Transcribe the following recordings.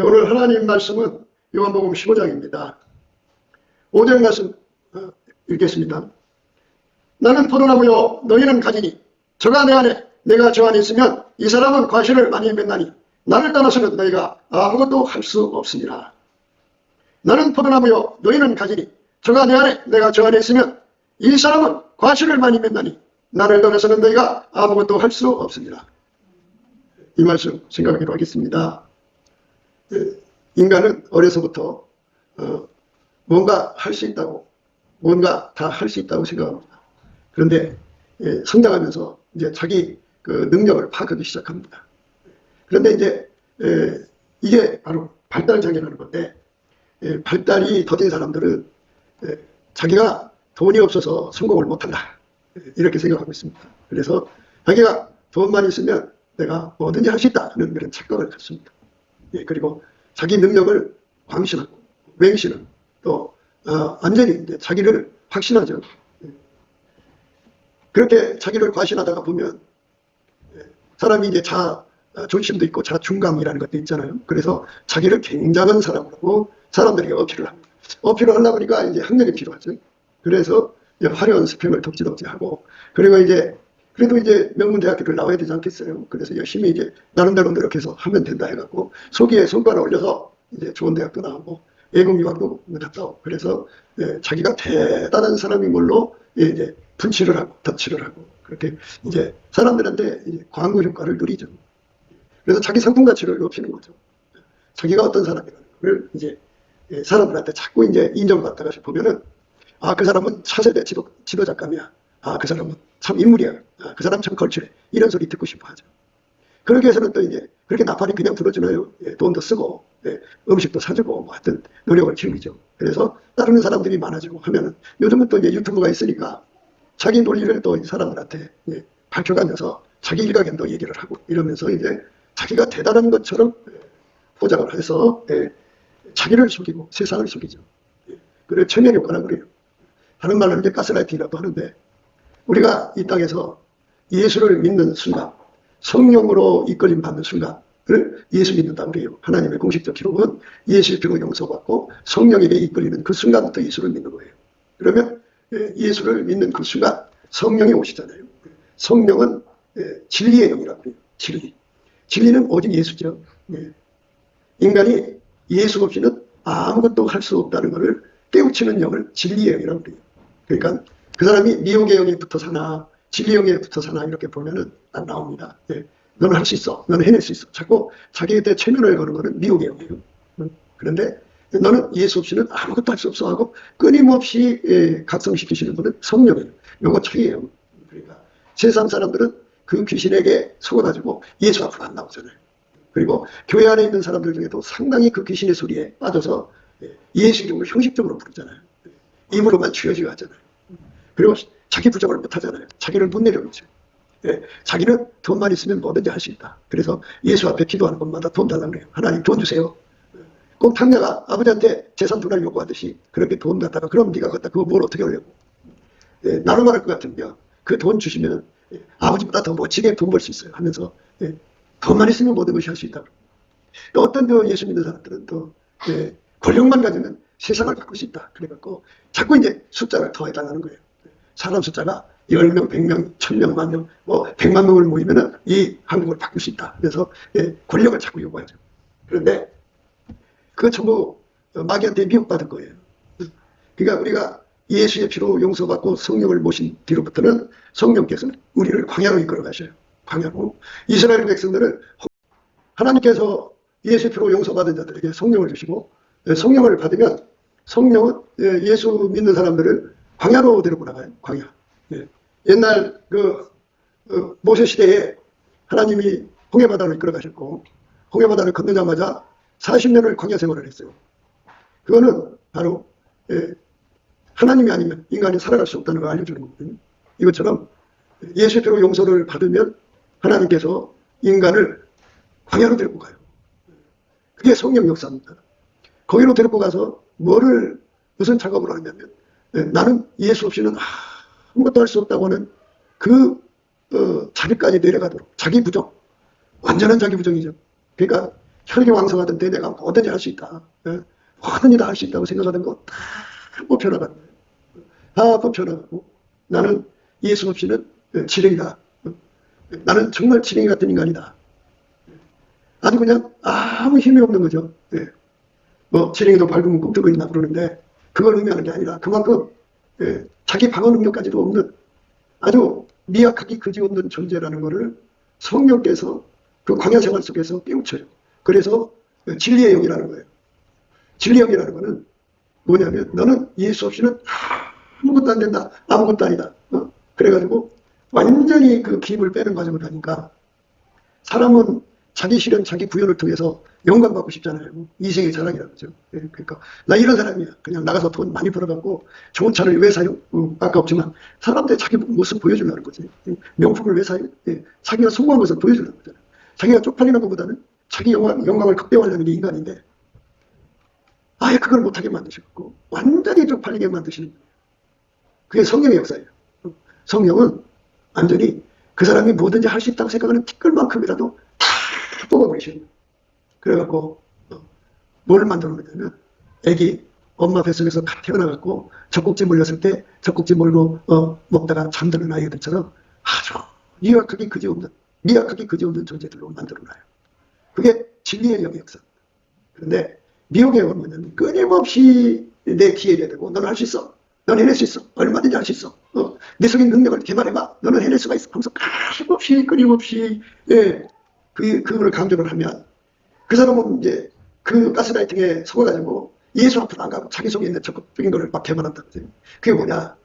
오늘 하나님 말씀은 요한복음 15장입니다. 5절 말씀 읽겠습니다. 나는 포도나무요 너희는 가지니 저가 내 안에 내가 저 안에 있으면 이 사람은 과실을 많이 맺나니 나를 떠나서는 너희가 아무것도 할 수 없으니라. 나는 포도나무요 너희는 가지니 저가 내 안에 내가 저 안에 있으면 이 사람은 과실을 많이 맺나니 나를 떠나서는 너희가 아무것도 할 수 없으니라. 이 말씀 생각하기로 하겠습니다. 인간은 어려서부터 뭔가 할 수 있다고, 뭔가 다 할 수 있다고 생각합니다. 그런데 성장하면서 이제 자기 그 능력을 파악하기 시작합니다. 그런데 이제 이게 바로 발달 장애라는 건데, 발달이 더딘 사람들은 자기가 돈이 없어서 성공을 못한다 이렇게 생각하고 있습니다. 그래서 자기가 돈만 있으면 내가 뭐든지 할 수 있다는 그런 착각을 갖습니다. 그리고 자기 능력을 광신하고 맹신은 또 완전히 이제 자기를 확신하죠. 그렇게 자기를 과신하다가 보면 사람이 이제 자존심도 있고 자중감이라는 것도 있잖아요. 그래서 자기를 굉장한 사람으로 사람들에게 어필을 합니다. 어필을 하려고 하니까 이제 학력이 필요하죠. 그래서 이제 화려한 스펙을 덕지덕지하고, 그리고 이제 그래도 이제 명문대학교를 나와야 되지 않겠어요. 그래서 열심히 이제 나름대로 노력해서 하면 된다 해갖고 소기에 성과를 올려서 이제 좋은 대학도 나오고 외국 유학도 갔다 오고, 그래서 자기가 대단한 사람인 걸로 이제 분치를 하고 덧칠을 하고, 그렇게 이제 사람들한테 이제 광고 효과를 누리죠. 그래서 자기 상품 가치를 높이는 거죠. 자기가 어떤 사람이라는 걸 이제 사람들한테 자꾸 이제 인정받다가 보면은, 아, 그 사람은 차세대 지도작감이야. 아, 그 사람은 참 인물이야. 아, 그 사람 참 걸출해. 이런 소리 듣고 싶어 하죠. 그러기 위해서는 또 이제 그렇게 나팔이 그냥 불어주나요? 돈도 쓰고, 음식도 사주고, 뭐 하여튼 노력을 기울이죠. 그래서 따르는 사람들이 많아지고 하면은, 요즘은 또 이제 유튜브가 있으니까 자기 논리를 또 사람들한테 밝혀가면서 자기 일가견도 얘기를 하고 이러면서 이제 자기가 대단한 것처럼 포장을 해서 자기를 속이고 세상을 속이죠. 그래 최면 효과라고 그래요. 다른 말로 이제 가스라이팅이라고 하는데, 우리가 이 땅에서 예수를 믿는 순간, 성령으로 이끌림 받는 순간을 예수 믿는다고 그래요. 하나님의 공식적 기록은 예수의 피로 용서받고 성령에게 이끌리는 그 순간부터 예수를 믿는 거예요. 그러면 예수를 믿는 그 순간 성령이 오시잖아요. 성령은 진리의 영이라고 해요. 진리. 진리는 오직 예수죠. 인간이 예수 없이는 아무것도 할 수 없다는 것을 깨우치는 영을 진리의 영이라고 해요. 그러니까 그 사람이 미혹의 영에 붙어 사나 진리의 영에 붙어 사나 이렇게 보면은 안 나옵니다. 너는 할 수 있어. 너는 해낼 수 있어. 자꾸 자기한테 최면을 거는 거는 미혹의 영이에요. 그런데 너는 예수 없이는 아무것도 할 수 없어 하고 끊임없이 각성시키시는 분은 성령이에요. 요거 차이예요. 그러니까 세상 사람들은 그 귀신에게 속아가지고 예수 앞으로 안 나오잖아요. 그리고 교회 안에 있는 사람들 중에도 상당히 그 귀신의 소리에 빠져서 예수 이름을 형식적으로 부르잖아요. 입으로만 쥐어지고 하잖아요. 그리고 자기 부정을 못 하잖아요. 자기를 못 내려놓죠. 자기는 돈만 있으면 뭐든지 할 수 있다. 그래서 예수 앞에 기도하는 것마다 돈 달라고 그래요. 하나님 돈 주세요. 꼭 탕자가 아버지한테 재산 돈을 요구하듯이 그렇게 돈 갖다가, 그럼 네가 갖다 그거 뭘 어떻게 하려고. 나로 말할 것 같으면 그 돈 주시면 아버지보다 더 멋지게 돈 벌 수 있어요 하면서 돈만 있으면 모든 것이 할 수 있다. 또 어떤 예수 믿는 사람들은 또 권력만 가지면 세상을 바꿀 수 있다. 그래갖고 자꾸 이제 숫자를 더해달라는 거예요. 사람 숫자가 10명, 100명, 1000명, 10,000명, 뭐 100만 명을 모이면은 이 한국을 바꿀 수 있다. 그래서 권력을 자꾸 요구하죠. 그런데 그거 전부 마귀한테 미혹받은 거예요. 그러니까 우리가 예수의 피로 용서받고 성령을 모신 뒤로부터는 성령께서는 우리를 광야로 이끌어 가셔요. 광야로. 이스라엘 백성들을 하나님께서 예수의 피로 용서받은 자들에게 성령을 주시고, 성령을 받으면 성령은 예수 믿는 사람들을 광야로 데리고 나가요. 광야. 옛날 모세 시대에 하나님이 홍해바다로 이끌어 가셨고, 홍해바다를 건너자마자 40년을 광야 생활을 했어요. 그거는 바로 하나님이 아니면 인간이 살아갈 수 없다는 걸 알려주는 거거든요. 이것처럼 예수의 피로 용서를 받으면 하나님께서 인간을 광야로 데리고 가요. 그게 성령 역사입니다. 거기로 데리고 가서 무슨 작업을 하냐면, 나는 예수 없이는 아무것도 할 수 없다고 하는 자기까지 내려가도록, 자기 부정, 완전한 자기 부정이죠. 그러니까 혈기 왕성하던데 내가 뭐든지 할 수 있다. 뭐든지 다 할 수 있다고 생각하던 거 다 뽑혀나가는 거예요. 다 뽑혀나가고 나는 예수 없이는 지렁이다. 나는 정말 지렁이 같은 인간이다. 아주 그냥 아무 힘이 없는 거죠. 뭐 지렁이도 밟으면 꿈틀거린다 그러는데 그걸 의미하는 게 아니라 그만큼 자기 방어 능력까지도 없는 아주 미약하기 그지없는 존재라는 것을 성령께서 그 광야 생활 속에서 깨우쳐요. 그래서 진리의 영이라는 거예요. 진리의 영이라는 거는 뭐냐면 너는 예수 없이는 아무것도 안 된다. 아무것도 아니다. 그래가지고 완전히 그 기입을 빼는 과정을 하니까 사람은 자기 실현, 자기 구현을 통해서 영광 받고 싶잖아요. 이생의 자랑이라고 하죠. 그러니까 나 이런 사람이야. 그냥 나가서 돈 많이 벌어갖고 좋은 차를 왜 사요? 아까 없지만 사람들 자기 모습 보여주려는 거지. 명품을 왜 사요? 자기가 성공한 것을 보여주려는 거잖아요. 자기가 쪽팔리는 것보다는 자기 영광을 극대화하려는 게 인간인데 아예 그걸 못하게 만드시고 완전히 쪽팔리게 만드시는 거예요. 그게 성령의 역사예요. 성령은 완전히 그 사람이 뭐든지 할 수 있다고 생각하는 티끌만큼이라도 다 뽑아버리시는 거예요. 그래갖고 뭘 만들어 놓냐면 애기 엄마 뱃속에서 갓 태어나갖고 젖꼭지 물렸을 때 젖꼭지 물고 먹다가 잠드는 아이들처럼 아주 미약하게 그지없는 존재들로 만들어놔요. 그게 진리의 영의 역사. 그런데 미혹의 영은 뭐냐면 끊임없이 내 기회가 되고 너는 할 수 있어. 너는 해낼 수 있어. 얼마든지 할 수 있어. 내 속의 능력을 개발해봐. 너는 해낼 수가 있어. 하면서 끊임없이 그거를 강조를 하면 그 사람은 이제 그 가스라이팅에 속아가지고 예수 앞으로 안 가고 자기 속에 있는 적극적인 거를 막 개발한다고. 그게 뭐냐.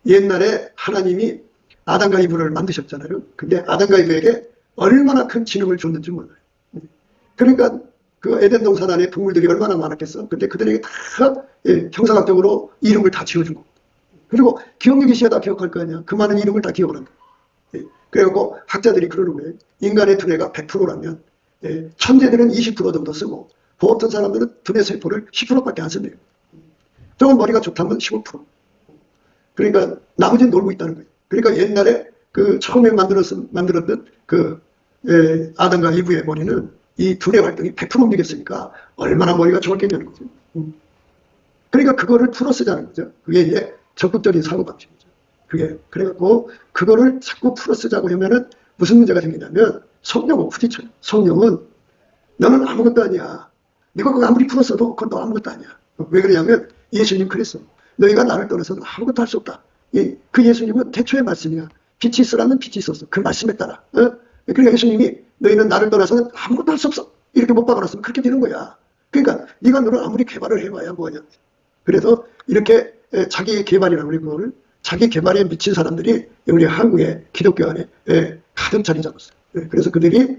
옛날에 하나님이 아담과 이브를 만드셨잖아요. 근데 아담과 이브에게 얼마나 큰 지능을 줬는지 몰라요. 그러니까 그 에덴 동산 안에 동물들이 얼마나 많았겠어. 근데 그들에게 다 형상학적으로 이름을 다 지어준 거. 그리고 기억력이 시에다 기억할 거 아니야. 그 많은 이름을 다 기억을 한다. 그래갖고 학자들이 그러는 거예요. 인간의 두뇌가 100%라면 천재들은 20% 정도 쓰고 보통 사람들은 두뇌 세포를 10%밖에 안 쓴대요. 조금 머리가 좋다면 15%. 그러니까 나머지는 놀고 있다는 거예요. 그러니까 옛날에 그 처음에 만들었던 그 아담과 이브의 머리는 이 두뇌 활동이 100% 움직였으니까 얼마나 머리가 좋았겠냐는 거죠. 그러니까 그거를 풀어 쓰자는 거죠. 그게 이제 적극적인 사고방식이죠. 그게 그래갖고 그거를 자꾸 풀어 쓰자고 하면은 무슨 문제가 생기냐면 성령은 부딪혀요. 성령은 너는 아무것도 아니야. 네가 그거 아무리 풀었어도 그건 너 아무것도 아니야. 왜 그러냐면 예수님 그랬어. 너희가 나를 떠나서는 아무것도 할 수 없다. 그 예수님은 태초의 말씀이야. 빛이 있으라면 빛이 있었어. 그 말씀에 따라. 그러니까 예수님이 너희는 나를 떠나서는 아무것도 할 수 없어. 이렇게 못 박아놨으면 그렇게 되는 거야. 그러니까 네가 너를 아무리 개발을 해봐야 뭐냐. 그래서 이렇게 자기 개발이라고 우리 그거를 자기 개발에 미친 사람들이 우리 한국의 기독교 안에 가득 자리 잡았어요. 그래서 그들이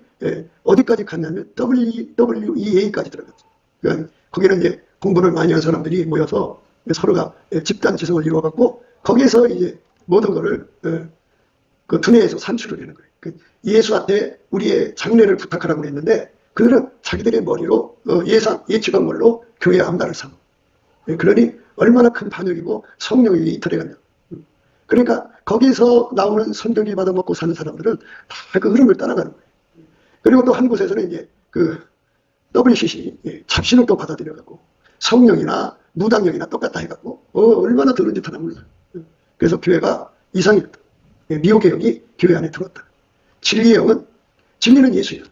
어디까지 갔냐면 WEA까지 들어갔어요. 그러니까 거기는 이제 공부를 많이 한 사람들이 모여서 서로가 집단 지성을 이루어갖고 거기에서 이제 모든 거를 그 두뇌에서 산출을 하는 거예요. 그 예수한테 우리의 장례를 부탁하라고 했는데 그들은 자기들의 머리로 예측한 교회 암단을 삼아. 그러니 얼마나 큰 반역이고 성령이 이탈해 갔냐. 그러니까 거기서 나오는 성경이 받아먹고 사는 사람들은 다 그 흐름을 따라가는 거예요. 그리고 또 한 곳에서는 이제 그 WCC 잡신을 또 받아들여갖고 성령이나 무당령이나 똑같다 해갖고 얼마나 더러운 짓 하나 몰라. 그래서 교회가 이상했다. 미혹의 영이 교회 안에 들어왔다. 진리의 영은 진리는 예수야.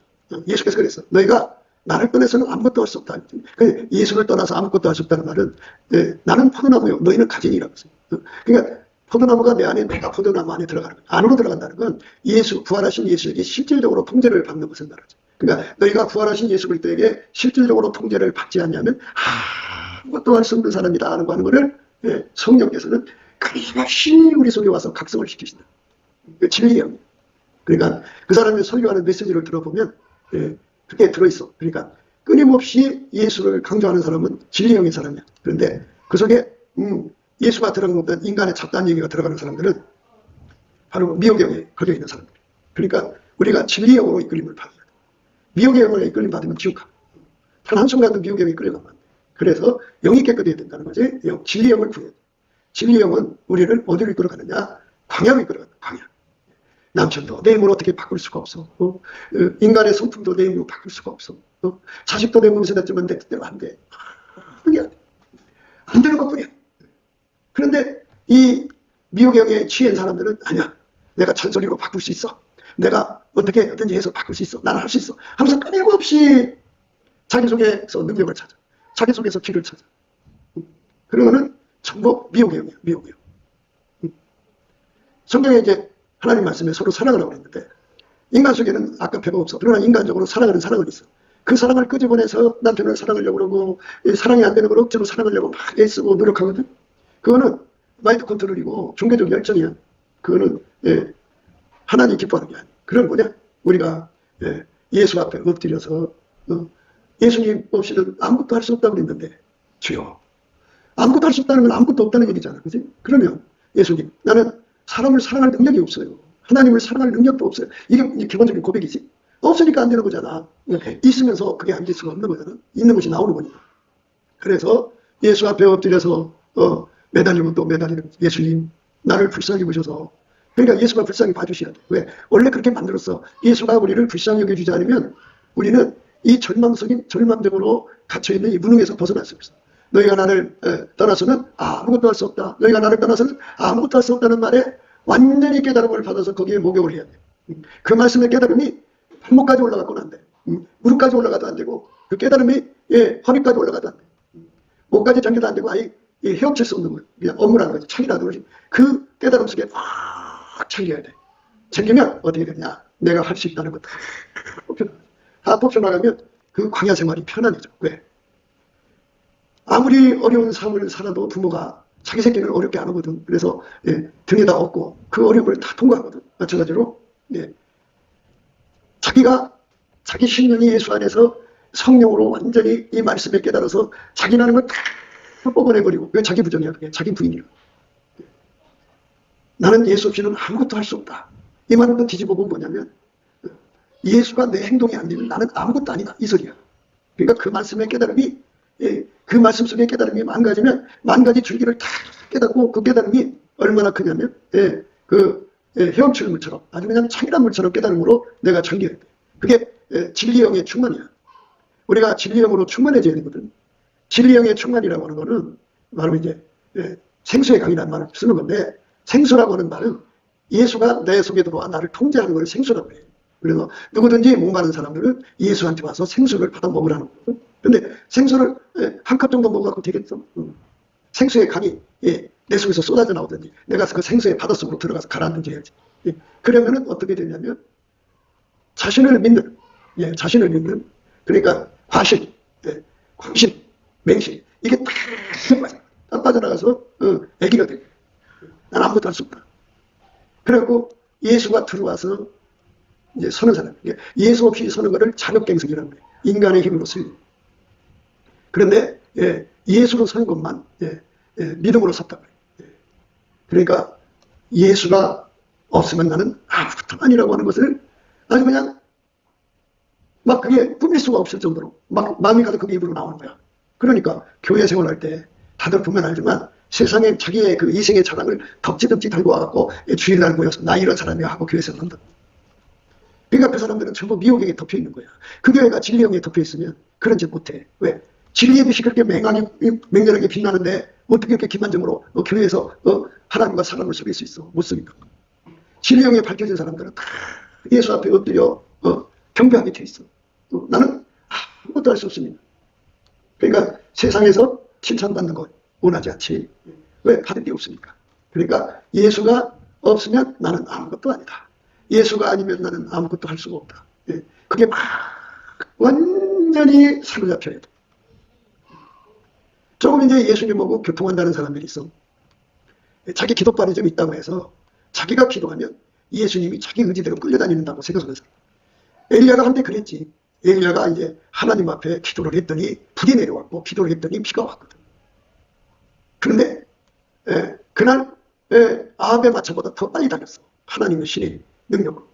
예수께서 그랬어. 너희가 나를 떠나서는 아무것도 할 수 없다. 예수를 떠나서 아무것도 할 수 없다는 말은 나는 포도나무요. 너희는 가지니라고 했어요. 그러니까 포도나무가 내 안에 내가 포도나무 안에 들어가는 거예요. 안으로 들어간다는 건 예수, 부활하신 예수에게 실질적으로 통제를 받는 것을 말하죠. 그러니까 너희가 부활하신 예수 그리스도에게 실질적으로 통제를 받지 않냐면 아무것도 할 수 없는 사람이다 하는 거를 성령께서는 끊임없이 우리 속에 와서 각성을 시키신다. 진리의 영이에요. 그러니까 그 사람이 설교하는 메시지를 들어보면 그게 들어있어. 그러니까 끊임없이 예수를 강조하는 사람은 진리의 영의 사람이야. 그런데 그 속에 예수가 들어간 것보다 인간의 잡다한 얘기가 들어가는 사람들은 바로 미혹의 영에 걸려있는 사람들. 그러니까 우리가 진리의 영으로 이끌림을 받아야 돼. 미혹의 영으로 이끌림 받으면 지옥 가. 단 한순간도 미혹의 영에 끌려가면 안 돼. 그래서 영이 깨끗해야 된다는 거지. 진리의 영을 구해야 돼. 진리의 영은 우리를 어디로 이끌어가느냐? 광야로 이끌어간다. 광야. 남편도 내 힘으로 어떻게 바꿀 수가 없어. 인간의 성품도 내 힘으로 바꿀 수가 없어. 자식도 내 몸에서 냈지만 내 뜻대로 안 돼. 그게 안 되는 것뿐이야. 그런데 이 미혹에 취한 사람들은 아니야. 내가 잔소리로 바꿀 수 있어. 내가 어떻게든지 해서 바꿀 수 있어. 나는 할 수 있어. 하면서 끊임없이 자기 속에서 능력을 찾아. 자기 속에서 길을 찾아. 그러면은 전부 미혹이에요. 미혹이에요. 성경에 이제 하나님 말씀에 서로 사랑하라고 했는데 인간 속에는 아까 배가 없어. 그러나 인간적으로 사랑하는 사랑은 있어. 그 사랑을 끄집어내서 남편을 사랑하려고 그러고 사랑이 안 되는 걸 억지로 사랑하려고 막 애쓰고 노력하거든. 그거는 마인드 컨트롤이고 종교적 열정이야. 그거는 하나님 기뻐하는 게 아니야. 그건 뭐냐? 우리가 예수 앞에 엎드려서 예수님 없이는 아무것도 할 수 없다고 그랬는데 주여 아무것도 할 수 없다는 건 아무것도 없다는 얘기잖아. 그치? 그러면 예수님 나는 사람을 사랑할 능력이 없어요. 하나님을 사랑할 능력도 없어요. 이게 기본적인 고백이지. 없으니까 안 되는 거잖아. 있으면서 그게 안 될 수가 없는 거잖아. 있는 것이 나오는 거니까. 그래서 예수 앞에 엎드려서 매달리면 또 매달리는 예수님 나를 불쌍히 보셔서 그러니까 예수가 불쌍히 봐주셔야 돼. 왜? 원래 그렇게 만들었어. 예수가 우리를 불쌍히 여겨주지 않으면 우리는 이 절망적으로 갇혀있는 이 무능에서 벗어날 수 없어. 너희가 나를 떠나서는 아무것도 할 수 없다. 너희가 나를 떠나서는 아무것도 할 수 없다는 말에 완전히 깨달음을 받아서 거기에 목욕을 해야 돼. 그 말씀의 깨달음이 발목까지 올라가고는 안 돼. 무릎까지 올라가도 안 되고 그 깨달음이 허리까지 올라가도 안 돼. 목까지 잠겨도 안 되고 아예 헤엄칠 수 없는 거예요. 그냥 업무라는 거지. 창이라는 거지. 그 깨달음 속에 확 챙겨야 돼. 챙기면 어떻게 되냐. 내가 할 수 있다는 것다 뽑혀나가면 그 광야 생활이 편안해져. 왜? 아무리 어려운 삶을 살아도 부모가 자기 새끼를 어렵게 안 하거든. 그래서 등에다 업고 그 어려움을 다 통과하거든. 마찬가지로 자기가 자기 신령이 예수 안에서 성령으로 완전히 이 말씀을 깨달아서 자기라는 걸 다 뽑아내버리고 그게 자기 부정이야. 그게 자기 부인이야. 나는 예수 없이는 아무것도 할 수 없다. 이 말을 또 뒤집어 보면 뭐냐면 예수가 내 행동이 안 되면 나는 아무것도 아니다. 이 소리야. 그러니까 그 말씀의 깨달음이 그 말씀 속의 깨달음이 망가지면 만 가지 줄기를 다 깨닫고 그 깨달음이 얼마나 크냐면 헤엄치는 물처럼 아주 그냥 창이란 물처럼 깨달음으로 내가 잠겨야 돼. 그게 진리형의 충만이야. 우리가 진리형으로 충만해져야 되거든. 진리형의 충만이라고 하는 거는 바로 이제 생수의 강이라는 말을 쓰는 건데 생수라고 하는 말은 예수가 내 속에 들어와 나를 통제하는 걸 생수라고 해요. 그래서 누구든지 목마른 사람들은 예수한테 와서 생수를 받아 먹으라는 거거든. 근데 생수를 한 컵 정도 먹어갖고 되겠어? 생수의 강이 내 속에서 쏟아져 나오든지 내가 그 생수의 바닷속으로 들어가서 가라앉든지 해야지. 그러면은 어떻게 되냐면 자신을 믿는 그러니까 과신, 광신, 맹신 이게 딱 빠져나가서 애기가 돼. 난 아무것도 할 수 없다. 그래갖고 예수가 들어와서 이제 서는 사람. 예수 없이 서는 거를 자력갱생이라고 해요. 인간의 힘으로 서요. 그런데 예수로 서는 것만 믿음으로 섰다 그래요. 그러니까 예수가 없으면 나는 아무것도 아니라고 하는 것을 아주 그냥 막 그게 꾸밀 수가 없을 정도로 막 마음이 가득 그게 입으로 나오는 거야. 그러니까 교회 생활할 때 다들 보면 알지만 세상에 자기의 그 이생의 자랑을 덕지덕지 달고 와갖고 주일날 모여서 나 이런 사람이야 하고 교회 생활한다. 그러니까 그 사람들은 전부 미혹에 덮여 있는 거야. 그 교회가 진리형에 덮여 있으면 그런 짓 못해. 왜? 진리의 빛이 그렇게 맹렬하게 빛나는데 어떻게 이렇게 기만적으로 교회에서 하나님과 사람을 속일 수 있어? 못 속인다. 진리형에 밝혀진 사람들은 다 예수 앞에 엎드려 경배하게 돼 있어. 나는 아무것도 할 수 없습니다. 그러니까 세상에서 칭찬받는 것 원하지 않지. 왜? 받을 게 없으니까. 그러니까 예수가 없으면 나는 아무것도 아니다. 예수가 아니면 나는 아무것도 할 수가 없다. 그게 막 완전히 사로잡혀야 돼. 조금 이제 예수님하고 교통한다는 사람들이 있어. 자기 기도빨이 좀 있다고 해서 자기가 기도하면 예수님이 자기 의지대로 끌려다닌다고 생각하면서. 엘리야가 한때 그랬지. 엘리야가 이제 하나님 앞에 기도를 했더니 불이 내려왔고 기도를 했더니 비가 왔거든. 그런데 그날 아합의 마차보다 더 빨리 달렸어. 하나님의 신의 능력으로.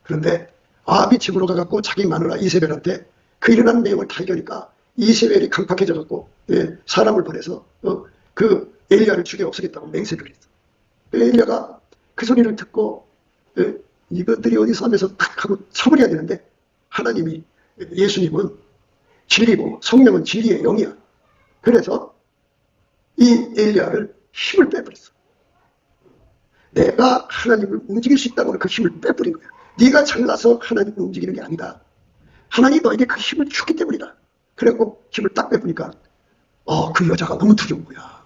그런데 아합이 집으로 가갖고 자기 마누라 이세벨한테 그 일어나는 내용을 다 얘기하니까 이세벨이 강팍해져갖고 사람을 보내서 그 엘리야를 죽여 없애겠다고 맹세를 했어. 엘리야가 그 소리를 듣고 이것들이 어디서 하면서 탁 하고 쳐버려야 되는데, 하나님이, 예수님은 진리고 성령은 진리의 영이야. 그래서 이 엘리야를 힘을 빼버렸어. 내가 하나님을 움직일 수 있다고 그 힘을 빼버린 거야. 네가 잘나서 하나님을 움직이는 게 아니다. 하나님이 너에게 그 힘을 주기 때문이다. 그래갖고 힘을 딱 빼보니까 그 여자가 너무 두려운 거야.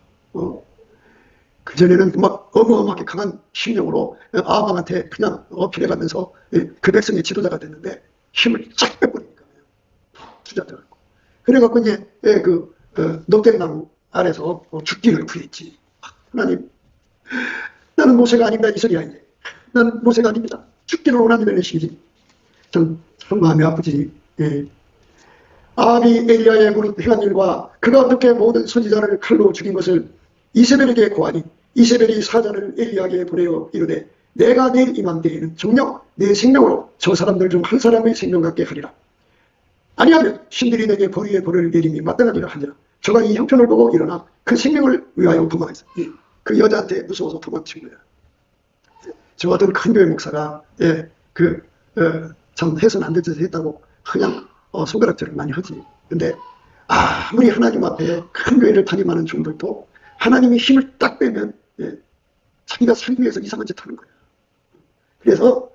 그전에는 막 어마어마하게 강한 심령으로 아합한테 그냥 어필해가면서 그 백성의 지도자가 됐는데 힘을 쫙 빼버리니까 주저앉아갖고. 그래갖고 이제 녹색나무 아래서 죽기를 구했지. 하나님, 나는 모세가 아닙니다. 이 소리야 이제. 나는 모세가 아닙니다. 죽기를 원하는 식이지. 참 마음이 아프지. 아합이 엘리야의 무릇 행한 일과 그가 어떻게 모든 선지자를 칼로 죽인 것을 이세벨에게 고하니 이세벨이 사자를 엘리야에게 보내어 이르되 내가 내일 임한 때에는 정녕 내 생명으로 저 사람들 중 한 사람의 생명 같게 하리라. 아니하면 신들이 내게 벌이의 벌을 내림이 마땅하리라 하니라. 저가 이 형편을 보고 일어나 그 생명을 위하여 도망했어. 그 여자한테 무서워서 도망친 거야. 저 어떤 큰 교회 목사가 참 해서는 안 될 짓을 했다고 그냥 손가락질을 많이 하지. 근데 아무리 하나님 앞에 큰 교회를 다니는 종들도 하나님이 힘을 딱 빼면 자기가 살기 위해서 이상한 짓 하는 거야. 그래서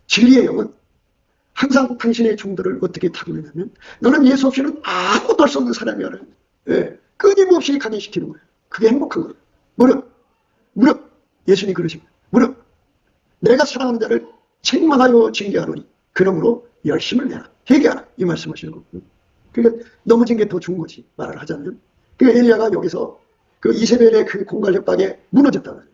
진리의 영은 항상 당신의 종들을 어떻게 타고내냐면 너는 예수 없이는 아무것도 할 수 없는 사람이야. 끊임없이 강의시키는 거예요. 그게 행복한 거예요. 무릇 예수님이 그러신 거예요. 무릇 내가 사랑하는 자를 책망하여 징계하노니 그러므로 열심을 내라. 회개하라. 이 말씀하시는 거예요. 그러니까 넘어진 게 더 좋은 거지. 말을 하자면. 그 엘리야가 여기서 그 이세벨의 그 공갈 협박에 무너졌다는 거예요.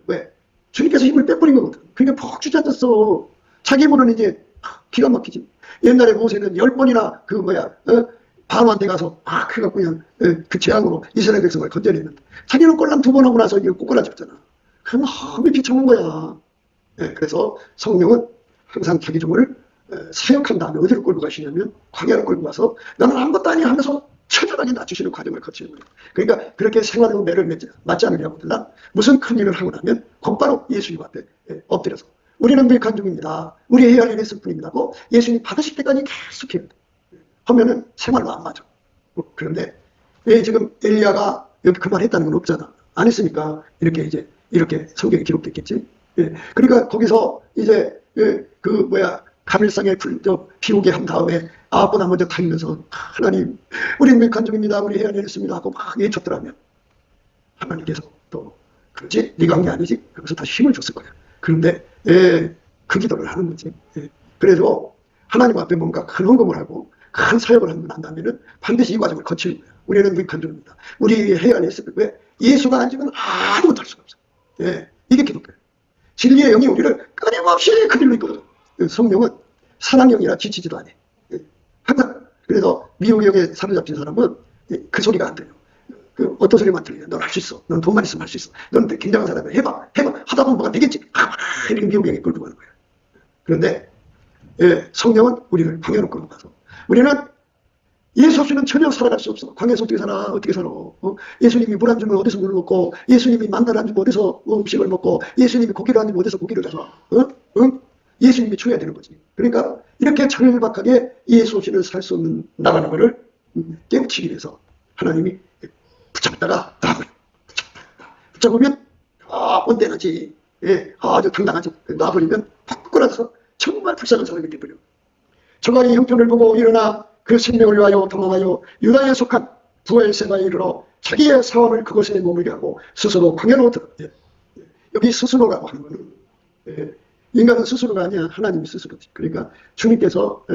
왜? 주님께서 힘을 빼버린 거거든. 그러니까 푹 주저앉았어. 자기 물은 이제 기가 막히지. 옛날에 모세는 10번이나 바로한테 가서 그래갖고 그냥 그 재앙으로 이스라엘 백성을 건져냈는데 자기는 꼴랑 2번 하고 나서 이거 꼬꾸라졌잖아. 그럼 너무 비참한 거야. 그래서 성령은 항상 자기 종을 사역한 다음에 어디로 끌고 가시냐면 광야로 끌고 가서 나는 아무것도 아니야 하면서 처절하게 낮추시는 과정을 거치는 거예요. 그러니까 그렇게 생활로 매를 맞지 않으려고들라 무슨 큰 일을 하고 나면 곧바로 예수님 앞에 엎드려서 우리는 밀간 중입니다. 우리 해야 할 일이 있을 뿐입니다고 예수님 받으실 때까지 계속 해요. 하면은 생활로 안 맞아. 그런데 왜 지금 엘리야가 여기 그 말 했다는 건 없잖아. 안 했으니까 이렇게 성경에 기록됐겠지. 그러니까 거기서 이제 가밀상에 비우게 한 다음에 아합보다 먼저 다니면서 하나님 우리는 밀간 중입니다. 우리 해야 할 일이 있습니다 하고 막 외쳤더라면 하나님께서 또 그렇지? 네가 한 게 아니지? 그래서 다시 힘을 줬을 거야. 그런데 그 기도를 하는 거지. 그래서 하나님 앞에 뭔가 큰 헌금을 하고 큰 사역을 하고 난 다음에는 반드시 이 과정을 거치는 거야. 우리는 무익한 종입니다. 우리 해야 할 일을 왜? 예수가 아니면 아무것도 할 수가 없어. 이게 기독교예요. 진리의 영이 우리를 끊임없이 그 길로 이끌어줘. 성령은 사랑영이라 지치지도 않아. 항상 그래서 미혹의 영에 사로잡힌 사람은 그 소리가 안 들려. 어떤 소리만 들려. 넌 할 수 있어. 넌 돈만 있으면 할 수 있어. 넌 굉장한 사람이야. 해봐. 하다 보면 뭐가 되겠지. 이렇게 미혹의 영에 끌고 가는 거야. 그런데 성령은 우리를 광야로 끌고 가서 우리는 예수 없이는 전혀 살아갈 수 없어. 광야에서 어떻게 살아? 어떻게 살아? 예수님이 물 안 주면 어디서 물을 먹고, 예수님이 만나를 안 주면 어디서 음식을 먹고, 예수님이 고기를 안 주면 어디서 고기를 잡아? 예수님이 줘야 되는 거지. 그러니까 이렇게 절박하게 예수 없이는 살 수 없는 나라는 것을 깨우치기 위해서 하나님이 붙잡다가 붙잡으면 온대나지. 아주 당당하지. 놔버리면 팍 끌어서 정말 불쌍한 사람이 되버려. 저가 이 형편을 보고 일어나 그 생명을 위하여 도망하여 유다에 속한 부엘세바에 이르러 자기의 사업을 그곳에 머물게 하고 스스로 광야로 들었대. 여기 스스로라고 하는 거는 인간은 스스로가 아니야. 하나님이 스스로지. 그러니까 주님께서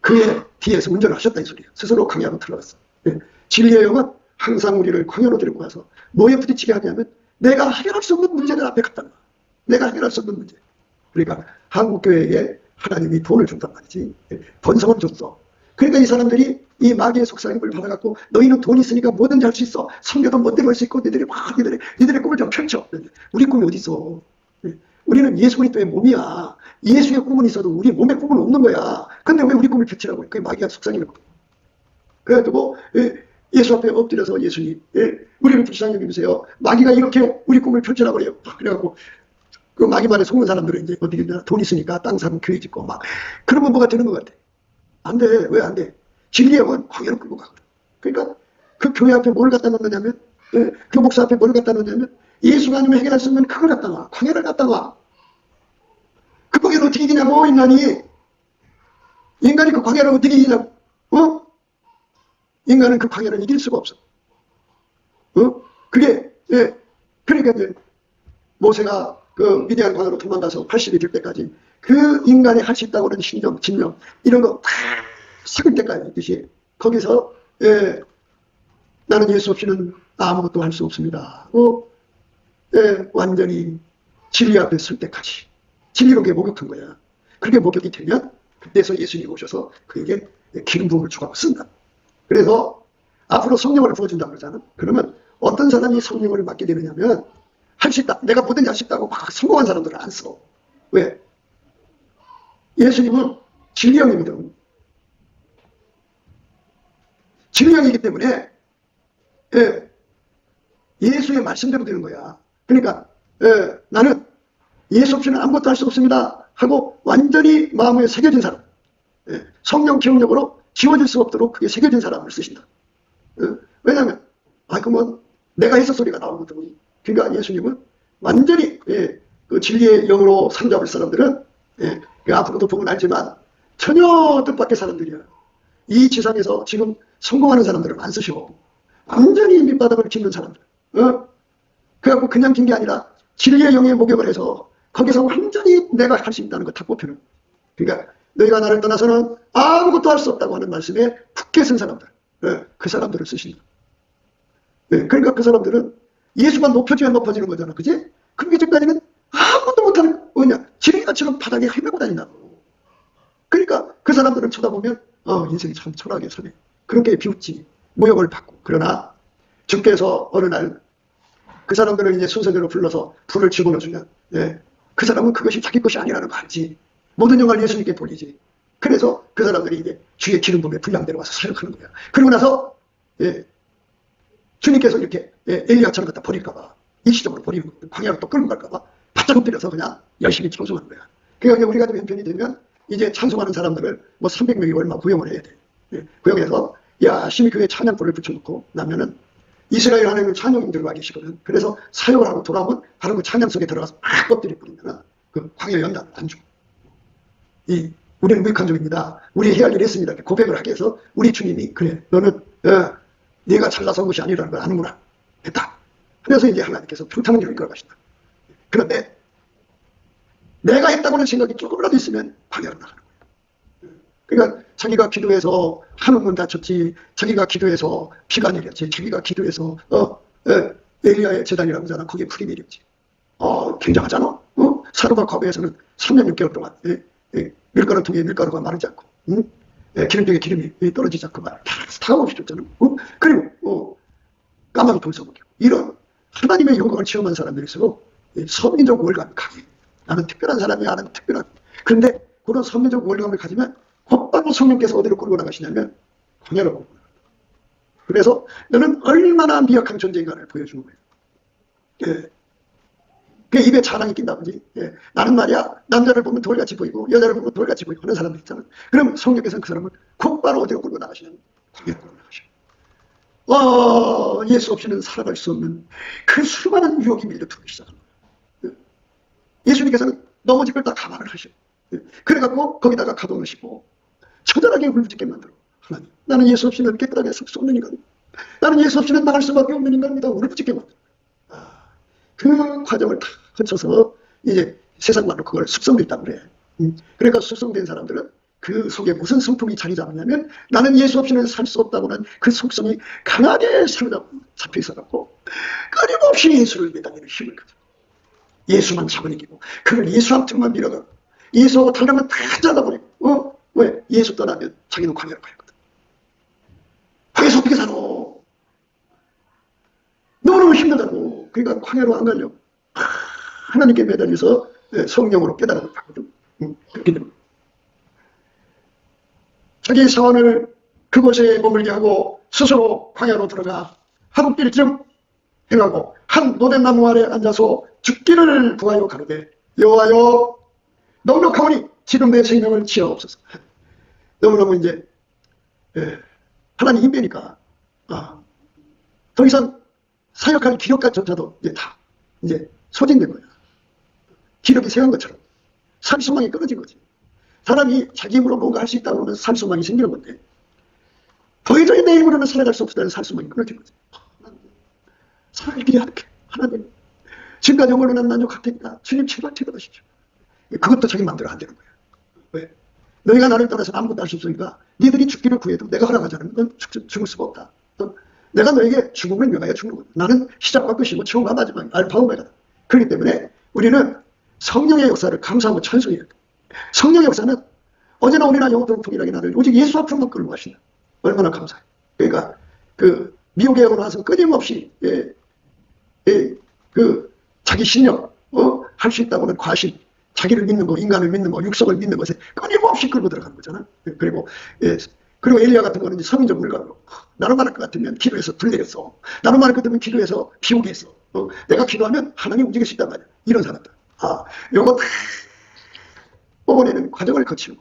그의 뒤에서 운전을 하셨다 이 소리야. 스스로 광야로 들어갔어. 진리의 영은 항상 우리를 광야로 데리고 가서 뭐에 부딪히게 하냐면 내가 해결할 수 없는 문제를 앞에 갖다 놔. 내가 해결할 수 없는 문제. 그러니까 한국교회에 하나님이 돈을 준단 말이지. 번성은 줬어. 그러니까 이 사람들이 이 마귀의 속삭임을 받아갖고 너희는 돈 있으니까 뭐든지 할 수 있어. 성교도 멋대로 할 수 있고 니들의 꿈을 좀 펼쳐. 우리 꿈이 어디 있어. 우리는 예수 그리스도의 몸이야. 예수의 꿈은 있어도 우리 몸의 꿈은 없는 거야. 근데 왜 우리 꿈을 펼치라고 해? 그게 마귀가 속삭임을 받고. 그래가지고 예수 앞에 엎드려서 예수님 우리를 불쌍히 여기세요. 마귀가 이렇게 우리 꿈을 펼치라고 그래요. 그래갖고 그 마귀만에 속는 사람들은 이제 어떻게 되나, 돈 있으니까 땅 사고 교회 짓고 막, 그러면 뭐가 되는 것 같아. 안 돼. 왜 안 돼? 진리의 영은 광야로 끌고 가거든. 그러니까 그 교회 앞에 뭘 갖다 놓느냐면, 그 목사 앞에 뭘 갖다 놓냐면, 예수가 아니면 해결할 수 없는 그걸 갖다 놔. 광야를 갖다 놔. 그 광야를 어떻게 이기냐고, 인간이. 인간이 그 광야를 어떻게 이기냐고. 인간은 그 광야를 이길 수가 없어. 그게, 그러니까 이제 모세가 그 위대한 광야로 도망가서 80이 될 때까지 그 인간이 할 수 있다고 하는 신념, 진념, 이런 거 다 삭을 때까지 있듯이 거기서, 나는 예수 없이는 아무것도 할 수 없습니다. 완전히 진리 앞에 설 때까지. 진리로 그게 목욕한 거야. 그렇게 목욕이 되면 그때서 예수님이 오셔서 그에게 기름 부음을 주고 쓴다. 그래서 앞으로 성령을 부어준다고 그러잖아. 그러면 어떤 사람이 성령을 맡게 되느냐면, 할 수 있다. 내가 뭐든지 할 수 있다고 막 성공한 사람들은 안 써. 왜? 예수님은 진리형이거든. 진리형이기 때문에, 예수의 말씀대로 되는 거야. 그러니까, 나는 예수 없이는 아무것도 할 수 없습니다 하고 완전히 마음에 새겨진 사람. 성령 기억력으로 지워질 수 없도록 그게 새겨진 사람을 쓰신다. 왜냐하면, 그러면 내가 해서 소리가 나오거든. 그러니까 예수님은 완전히, 그 진리의 영으로 삼잡을 사람들은, 그 앞으로도 보면 알지만 전혀 뜻밖의 사람들이야. 이 지상에서 지금 성공하는 사람들은 안 쓰셔. 완전히 밑바닥을 짚는 사람들. 그래갖고 그냥 긴 게 아니라 진리의 영의 목욕을 해서 거기서 완전히 내가 할 수 있다는 거 다 뽑히는. 그러니까 너희가 나를 떠나서는 아무것도 할 수 없다고 하는 말씀에 굳게 쓴 사람들. 그 사람들을 쓰신다. 그러니까 그 사람들은 예수가 높여줘야 높아지는 거잖아. 그지? 그렇게 전까지는 아무것도 못하는, 지렁이같이는 바닥에 헤매고 다닌다고. 그러니까 그 사람들을 쳐다보면, 인생이 참 초라하게 사네. 그렇게 비웃지. 모욕을 받고. 그러나 주께서 어느 날 그 사람들을 이제 순서대로 불러서 불을 집어넣어주면, 그 사람은 그것이 자기 것이 아니라는 거 알지. 모든 영광을 예수님께 돌리지. 그래서 그 사람들이 이제 주의 기름 부음에 분량대로 와서 사역하는 거야. 그러고 나서, 주님께서 이렇게 엘리야처럼 갖다 버릴까봐, 일시적으로 버리는 거거든. 광야로 또 끌고 갈까봐 바짝 엎드려서 그냥 열심히 찬송하는 거야. 그러니까 우리가 좀 형편이 되면 이제 찬송하는 사람들을 뭐 300명이 얼마 구형을 해야 돼. 구형해서 열심히 교회에 찬양불을 붙여놓고 나면은 이스라엘 하나님은 찬양인 들어가 계시거든. 그래서 사역을 하고 돌아오면 바로 그 찬양 속에 들어가서 막 엎드려 버리면은 그 광야 연단을 안 줘. 우리는 무익한족입니다. 우리 해야 할 일을 했습니다. 이렇게 고백을 하게 해서 우리 주님이, 그래, 너는 네가 잘나서 한 것이 아니라는 걸 아는구나. 됐다. 그래서 이제 하나님께서 평탄한 길을 이끌어가신다. 그런데 내가 했다고는 생각이 조금이라도 있으면 광야로 나가는 거예요. 그러니까 자기가 기도해서 한옥문 다쳤지, 자기가 기도해서 비가 내렸지, 자기가 기도해서 엘리야의 제단이라고 하잖아. 거기에 풀이 내렸지. 굉장하잖아. 사르밧 과거에서는 3년 6개월 동안 밀가루 통에 밀가루가 마르지 않고, 기름통에 기름이 떨어지지 않고 막 타감없이 줬잖아. 그리고 까마귀 돌 써먹이고, 이런 하나님의 영광을 체험한 사람들일수록 선민적 우월감이 강해. 나는 특별한 사람이야. 나는 특별한. 그런데 그런 선민적 우월감을 가지면 곧바로 성령께서 어디로 끌고 나가시냐면 광야로 끌고 나간다. 그래서 너는 얼마나 미약한 존재인가를 보여주는 거예요. 그 입에 자랑이 낀다 보지. 나는 말이야, 남자를 보면 돌같이 보이고 여자를 보면 돌같이 보이고 하는 사람들 있잖아. 그럼 성령께서는 그 사람을 곧바로 어디로 끌고 나가시냐면 광야로 끌고 나가셔. 예수 없이는 살아갈 수 없는 그 수많은 유혹이 밀려들기 시작합니다. 예수님께서는 넘어질 걸 다 감안을 하셔. 그래갖고 거기다가 가둬놓으시고 처절하게 울부짖게 만들어. 하나님, 나는 예수 없이는 깨끗하게 설 수 없는 인간입니다. 나는 예수 없이는 나갈 수밖에 없는 인간입니다. 울부짖게 만들어. 그 과정을 다 거쳐서 이제 세상말로 그걸 숙성됐다고 그래. 그러니까 숙성된 사람들은 그 속에 무슨 성품이 자리 잡느냐면, 나는 예수 없이는 살 수 없다고는 그 속성이 강하게 잡혀 있어갖고 끊임없이 예수를 매달리는 힘을 가져. 예수만 잡아내기고 그걸 예수 앞쪽만 밀어가고 예수하고 달라면 다 잘라버리고. 왜? 예수 떠나면 자기는 광야로 가야거든. 광야에서 어떻게 살아? 너무 힘들다고. 그러니까 광야로 안 가려고 하나님께 매달려서 성령으로 깨달음을 받거든. 그렇게 됩니다. 자기 사원을 그곳에 머물게 하고 스스로 광야로 들어가 하룻길쯤 행하고 한 노된 나무 아래 앉아서 죽기를 구하여 가로되, 여호와여 넉넉하오니 지금 내 생명을 지어옵소서. 너무너무 이제 하나님 힘빼니까 더 이상 사역할 기력까지조차도 이제 다 이제 소진된 거야. 기력이 세운 것처럼 산소망이 끊어진 거지. 사람이 자기 힘으로 뭔가 할 수 있다고 하면 산소망이 생기는 건데 도저히 내 힘으로는 살아갈 수 없다는 산소망이 끊어진 거지. 살아갈 길이 하나님, 하나님 지금까지 영원로 난 만족할 주님 제발 데려가십시오. 그것도 자기 마음대로 안 되는 거야. 왜? 너희가 나를 떠나서 아무것도 할 수 없으니까 니들이 죽기를 구해도 내가 허락하지 않으면 넌 죽을 수가 없다. 내가 너에게 죽음을 명하여 죽는 거야. 나는 시작과 끝이고 처음과 마지막 알파 오메가다. 그렇기 때문에 우리는 성령의 역사를 감사하고 찬송해야 돼. 성령의 역사는 어제나 오늘나 영원토록 동일하게 나를 오직 예수 앞으로만 끌고 가신다. 얼마나 감사해. 그러니까 그 미혹에 와서 끊임없이 그 자기 신력 할 수 있다고는 과신, 자기를 믿는 거, 인간을 믿는 거, 육성을 믿는 것에 끊임없이 끌고 들어가는 거잖아. 그리고 엘리야 같은 거는 성인적 물감으로 나로 말할 것 같으면 기도해서 불 내렸어. 나로 말할 것 같으면 기도해서 비 오게 했어. 내가 기도하면 하나님 움직일 수 있단 말이야. 이런 사람들. 요거 다 뽑아내는 과정을 거치는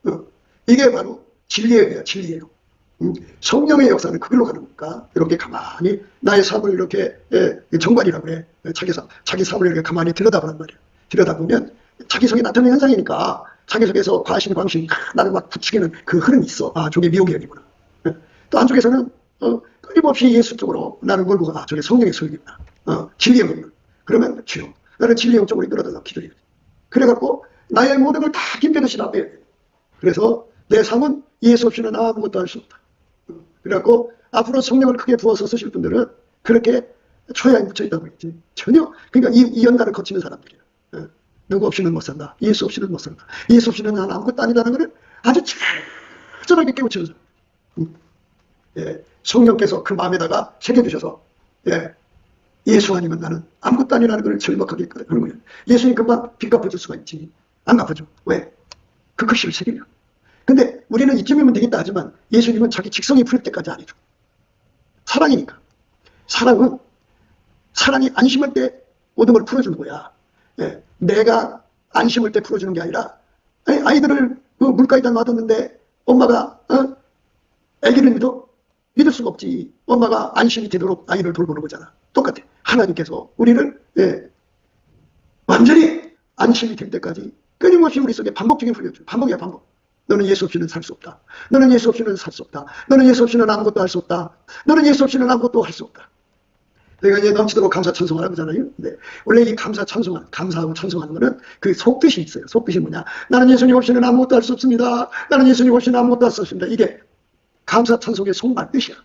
거예요. 이게 바로 진리예요. 진리예요. 성령의 역사는 그걸로 가는 거니까 이렇게 가만히 나의 삶을 이렇게 정관이라고 그래. 자기 삶을 이렇게 가만히 들여다보란 말이야. 들여다보면 자기 속에 나타나는 현상이니까 자기 속에서 과신, 광신 나를 막 부추기는 그 흐름이 있어. 저게 미혹의 영이구나. 또 안쪽에서는 끊임없이 예수 쪽으로 나를 몰고 가. 저게 성령의 소유구나. 진리의 영이구나. 그러면 주여 나를 진리의 영 쪽으로 끌어달라고 기도해야 돼. 그래갖고 나의 모든 걸 다 김빼듯이 다 빼야 돼. 그래서 내 삶은 예수 없이는 아무것도 할 수 없다. 그래갖고 앞으로 성령을 크게 부어서 쓰실 분들은 그렇게 초야에 묻혀있다고 했지. 전혀 그러니까 이 연단을 거치는 사람들이야. 누구 없이는 못 산다. 예수 없이는 못 산다. 예수 없이는 난 아무것도 아니다는 것을 아주 철저하게 깨우치는 사람. 성령께서 그 마음에다가 새겨주셔서 예수 아니면 나는 아무것도 아니라는 걸 절박하게 하는 거예요. 예수님 금방 빚 갚아줄 수가 있지. 안 갚아줘. 왜? 그 글씨를 새기려. 근데 우리는 이쯤이면 되겠다 하지만 예수님은 자기 직성이 풀릴 때까지 안 해줘. 사랑이니까. 사랑이 안심할 때 모든 걸 풀어주는 거야. 내가 안심할 때 풀어주는 게 아니라 아이들을 물가에다 놔뒀는데 엄마가 아기를 믿을 수가 없지. 엄마가 안심이 되도록 아이를 돌보는 거잖아. 똑같아. 하나님께서 우리를 완전히 안심이 될 때까지 끊임없이 우리 속에 반복적인 훈련을 줘. 반복이야 반복. 너는 예수 없이는 살 수 없다. 너는 예수 없이는 살 수 없다. 너는 예수 없이는 아무것도 할 수 없다. 너는 예수 없이는 아무것도 할 수 없다. 내가 이제 넘치도록 감사 찬송을 하잖아요. 근데 원래 이 감사하고 찬송하는 거는 그 속뜻이 있어요. 속뜻이 뭐냐? 나는 예수님 없이는 아무것도 할 수 없습니다. 나는 예수님 없이는 아무것도 할 수 없습니다. 이게 감사 찬송의 속말 뜻이야.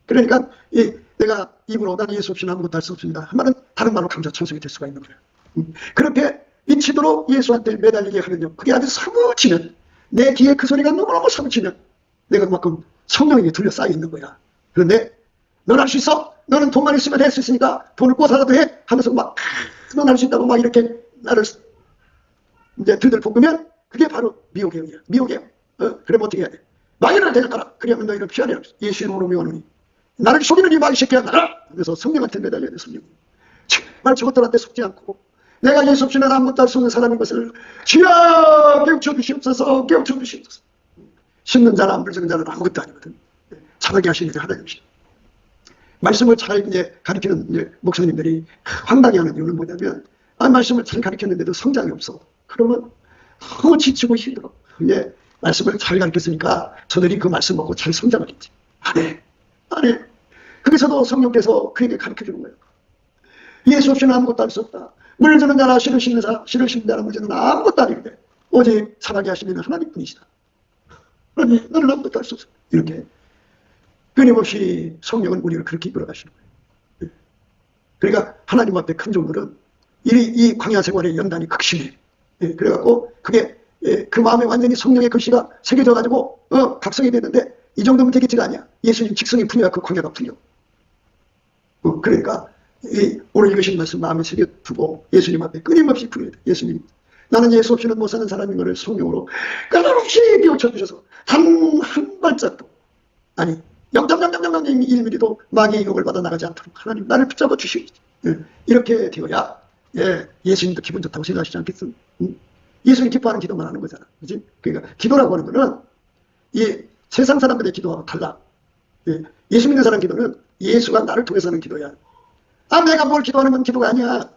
그러니까 내가 입으로 나는 예수 없이는 아무것도 할 수 없습니다 한 말은 다른 말로 감사 찬송이 될 수가 있는 거예요. 그렇게 미치도록 예수한테 매달리게 하면요. 그게 아주 사무치면 내 귀에 그 소리가 너무너무 사무치면 내가 그만큼 성령에게 둘러싸여 있는 거야. 그런데 넌 할 수 있어? 너는 돈만 있으면 할 수 있으니까 돈을 꿔서라도 해? 하면서 막 넌 할 수 있다고 막 이렇게 나를 이제 들들 볶으면 그게 바로 미혹의 영이야. 미혹의 영. 그러면 어떻게 해야 돼? 마귀를 대적하라. 그러면 너희를 피하리라. 예수 이름으로 명하노니 나를 속이는 이 마귀 새끼야 나라. 그래서 성령한테 매달려야 돼. 성령. 정말 저것들한테 속지 않고 내가 예수 없이는 아무것도 할 수 없는 사람인 것을 주여 깨우쳐 주시옵소서. 깨우쳐 주시옵소서. 심는 자나 안 불지는 자는 아무것도 아니거든. 잘하게 하시는 게 하나님이시다. 말씀을 잘 이제 가르치는 이제 목사님들이 황당해하는 이유는 뭐냐면 말씀을 잘 가르쳤는데도 성장이 없어. 그러면 너무 지치고 힘들어. 이제 말씀을 잘 가르쳤으니까 저들이 그 말씀 먹고 잘 성장하겠지. 안 해. 거기서도 성령께서 그에게 가르쳐주는 거예요. 예수 없이는 아무것도 할 수 없다. 물 주는 자나 씨를 심는 자나 물 주는 자나 아무것도 아니는데 오직 살아게 하시는 하나님뿐이시다. 그러니 너는 아무것도 할 수 없어. 이렇게 끊임없이 성령은 우리를 그렇게 이끌어가시는 거예요. 그러니까 하나님 앞에 큰 종들은 이 광야 생활의 연단이 극심해. 그래갖고 그게 그 마음에 완전히 성령의 글씨가 새겨져 가지고 각성이 되는데 이 정도면 되겠지가 아니야. 예수님 직성이 풀려야 그 광야가 풀려. 그러니까 오늘 읽으신 말씀 마음에 새겨두고 예수님 앞에 끊임없이 풀어야 돼. 예수님 나는 예수 없이는 못 사는 사람인 것을 성령으로 끊임없이 비워쳐 주셔서 단 한 발짝도 아니 0.0.0.1mm도 마귀의 유혹을 받아 나가지 않도록 하나님 나를 붙잡아 주시옵소서. 이렇게 되어야 예, 예수님도 기분 좋다고 생각하시지 않겠어? 응? 예수님 기뻐하는 기도만 하는 거잖아. 그지? 그러니까 기도라고 하는 거는 이 세상 사람들의 기도와 달라. 예, 예수 믿는 사람 기도는 예수가 나를 통해서 하는 기도야. 아, 내가 뭘 기도하는 건 기도가 아니야.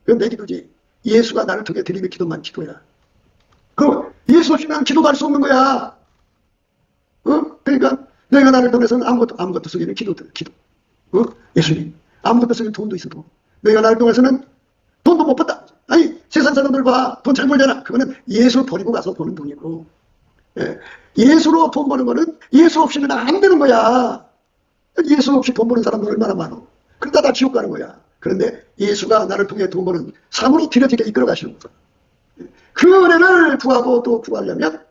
그건 내 기도지. 예수가 나를 통해 드리는 기도만 기도야. 그 예수 없이 나는 기도도 할 수 없는 거야. 그러니까 내가 나를 통해서는 아무것도 속이는 기도. 예수님. 아무것도 속이는 돈도 있어, 돈. 내가 나를 통해서는 돈도 못 벌다. 아니, 세상 사람들 봐. 돈 잘 벌잖아. 그거는 예수 버리고 가서 버는 돈이고. 예. 예수로 돈 버는 거는 예수 없이는 안 되는 거야. 예수 없이 돈 버는 사람들 얼마나 많어. 그러다 다 지옥 가는 거야. 그런데 예수가 나를 통해 돈 버는 사물이 길어지게 이끌어 가시는 거야. 그 은혜를 구하고 또 구하려면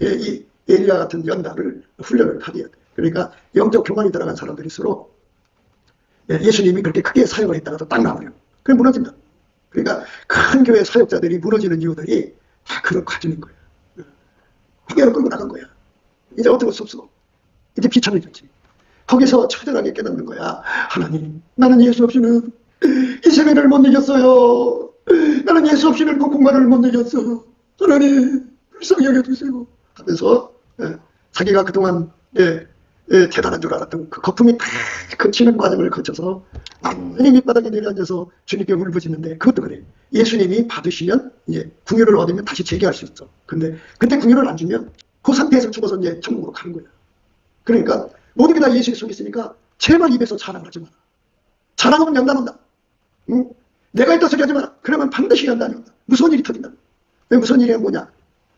이 엘리야 같은 연단을 훈련을 하게 돼. 그러니까 영적 교만이 들어간 사람들일수록 예수님이 그렇게 크게 사역을 했다가도 딱 나와요. 그럼 무너진다. 그러니까 큰 교회 사역자들이 무너지는 이유들이 다 그런 과정인 거야. 회개로 끌고 나간 거야. 이제 어쩔 수 없어. 이제 비참해졌지. 거기서 처절하게 깨닫는 거야. 하나님, 나는 예수 없이는 이 세계를 못 이겼어요. 나는 예수 없이는 그 공간을 못 이겼어. 하나님, 불쌍히 여겨주세요. 하면서 자기가 그동안 대단한 줄 알았던 그 거품이 다 거치는 과정을 거쳐서 완전히 밑바닥에 내려앉아서 주님께 울부짖는데, 그것도 그래. 예수님이 받으시면 이제 궁유를 얻으면 다시 재기할 수 있어. 근데 그때 궁유를 안 주면 그 상태에서 죽어서 이제 천국으로 가는 거야. 그러니까 모든 게 다 예수에 속에 있으니까 제발 입에서 자랑하지 마라. 자랑하면 연단 온다. 응? 내가 있다 소리 하지 마라. 그러면 반드시 연단이 온다. 무서운 일이 터진다. 왜 무서운 일이 뭐냐?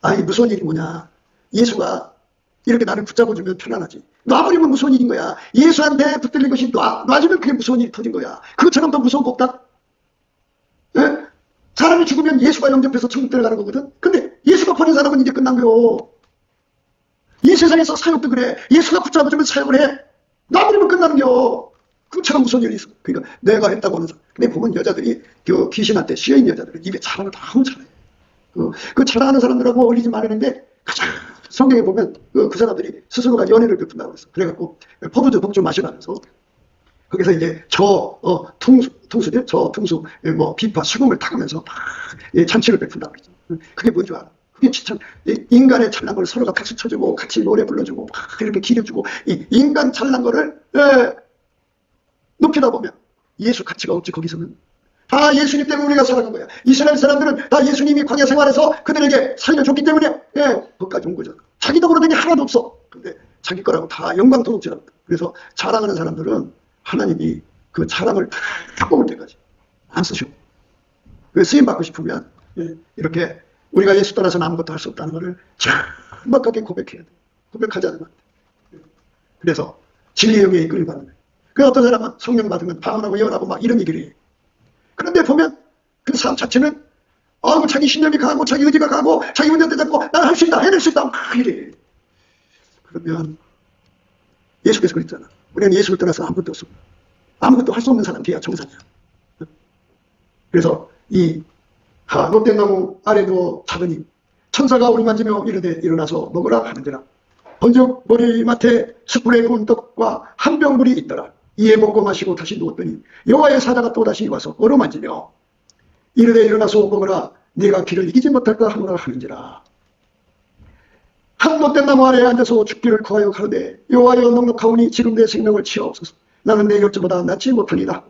아니, 무서운 일이 뭐냐? 예수가 이렇게 나를 붙잡아주면 편안하지. 놔버리면 무서운 일인 거야. 예수한테 붙들린 것이 놔주면 그게 무서운 일이 터진 거야. 그것처럼 더 무서운 거 없다? 예? 사람이 죽으면 예수가 영접해서 천국 들어가는 거거든? 근데 예수가 버린 사람은 이제 끝난 거요. 이 세상에서 사역도 그래. 예수가 붙잡아주면 사역을 해. 놔버리면 끝나는 겨. 그처럼 무서운 일이 있어. 그러니까 내가 했다고 하는 사람. 근데 보면 여자들이 그 귀신한테 시여인 여자들은 입에 자랑을 너무 잘해. 그 자랑하는 사람들하고 어울리지 말았는데 가장 성경에 보면 그 사람들이 스스로가 연애를 베푼다고 했어. 그래갖고 포도주 독주 마시면서 거기서 이제 통수들, 뭐 비파, 수금을 타가면서 막 잔치를 베푼다고 그랬죠. 그게 뭔 줄 알아? 그게 참 인간의 잘난 걸 서로가 박수 쳐주고 같이 노래 불러주고 막 이렇게 기려주고 이 인간 잘난 거를 높이다 보면 예수 가치가 없지. 거기서는 다 예수님 때문에 우리가 살아간 거야. 이스라엘 사람들은 다 예수님이 광야 생활에서 그들에게 살려줬기 때문에 거기까지 온 거죠. 자기 덕으로 된 게 하나도 없어. 근데 자기 거라고 다 영광 도둑질합니다. 그래서 자랑하는 사람들은 하나님이 그 자랑을 다 뽑을 때까지 안 쓰셔. 쓰임 받고 싶으면 이렇게 우리가 예수 따라서는 아무것도 할 수 없다는 것을 정확하게 고백해야 돼. 고백하지 않으면 안 돼. 그래서 진리의 영에 이끌림 받는 거예요. 그 어떤 사람은 성령 받으면 방언하고 예언하고 막 이런 얘기를 해. 그런데 보면 그 삶 자체는 자기 신념이 강하고 자기 의지가 강하고 자기 운전대 잡고 나는 할 수 있다, 해낼 수 있다 막 이래. 그러면 예수께서 그랬잖아. 우리는 예수를 떠나서 아무것도 없습니다. 아무것도 할 수 없는 사람 뒤야 정상이야. 그래서 이 롯된나무 아래 누워 자더니 천사가 우리 만지며 이르되 일어나서 먹으라 하는지라. 번쩍 머리맡에 숯불에 구운 떡과 한 병 물이 있더라. 이에 먹고 마시고 다시 누웠더니 여호와의 사자가 또다시 와서 어루만지며 이르되 일어나서 먹으라. 네가 길을 이기지 못할까 하노라 하는지라. 한 못된 나무 아래에 앉아서 죽기를 구하여 가로되 여호와여 넉넉하오니 지금 내 생명을 치하옵소서. 나는 내 열조보다 낫지 못하니라.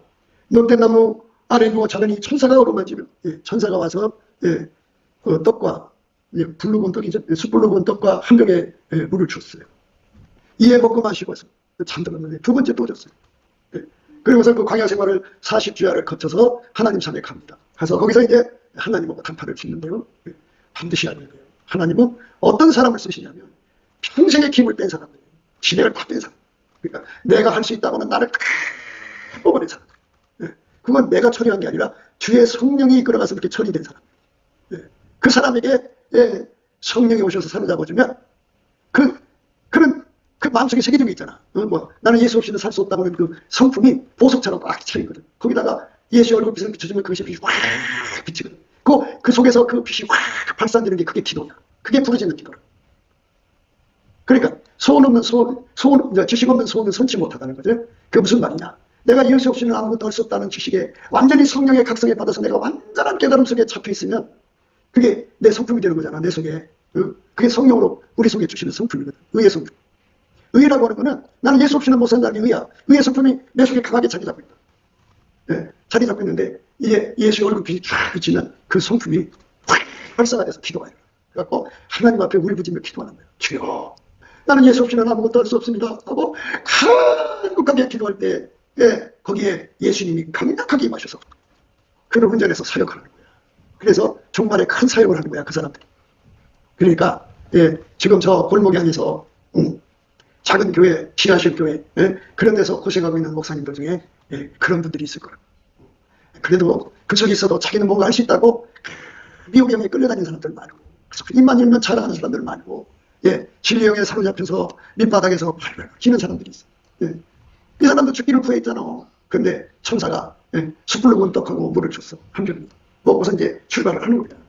못된 나무 아래 누워 자더니 천사가 어루만지며 천사가 와서 그 떡과 불로 구운 떡이죠. 숯불로 구운 떡과 한 병에 물을 줬어요. 이에 먹고 마시고서 잠들었는데 두 번째 또 줬어요. 그리고서 그 광야 생활을 40주야를 거쳐서 하나님 산에 갑니다. 가서 거기서 이제 하나님하고 단판을 짓는데요. 반드시 알아야 돼요. 하나님은 어떤 사람을 쓰시냐면 평생의 힘을 뺀 사람들, 지혜를 다 뺀 사람. 그러니까 내가 할 수 있다고는 나를 다 뽑아낸 사람. 그건 내가 처리한 게 아니라 주의 성령이 이끌어가서 그렇게 처리된 사람. 그 사람에게 성령이 오셔서 사는 잡아주면 그런 그 마음속에 새겨진 게 있잖아. 나는 예수 없이는 살 수 없다고 하는 그 성품이 보석처럼 막 차있거든. 거기다가 예수의 얼굴빛을 비춰주면 그것이 빛이 확 비치거든. 그 속에서 그 빛이 확 발산되는 게 그게 기도야. 그게 부르짖는 기도라. 그러니까 지식 없는 소원은 선치 못하다는 거죠. 그게 무슨 말이냐. 내가 예수 없이는 아무것도 할 수 없다는 지식에 완전히 성령의 각성에 받아서 내가 완전한 깨달음 속에 잡혀 있으면 그게 내 성품이 되는 거잖아. 내 속에. 그게 성령으로 우리 속에 주시는 성품이거든. 의의 성품. 의라고 하는 거는 나는 예수 없이는 못 산다는 게 의야. 의의 성품이 내 속에 강하게 자리 잡고 있다. 네, 자리 잡고 있는데 이제 예수의 얼굴빛이 쫙 비치면 그 성품이 확 활성화돼서 기도가 해요. 그래갖고 하나님 앞에 울부짖며 기도하는 거예요. 주여, 나는 예수 없이는 아무것도 할 수 없습니다 하고 한국하게 기도할 때 거기에 예수님이 강력하게 임하셔서 그를 운전해서 사역하는 거야. 그래서 정말에 큰 사역을 하는 거야, 그 사람들이. 그러니까 지금 저 골목에 앉아서 작은 교회, 지하실 교회 그런 데서 고생하고 있는 목사님들 중에 그런 분들이 있을 거라. 그래도 그 속에 있어도 자기는 뭔가 할 수 있다고 미혹의 영에 끌려다니는 사람들 많고, 입만 열면 자랑하는 사람들 많고, 진리의 영에 사로잡혀서 밑바닥에서 발발 기는 사람들이 있어. 이 사람도 죽기를 구했잖아. 근데 천사가 숯불로 구운 떡하고 물을 줬어. 한 병 먹고서 이제 출발을 하는 거야.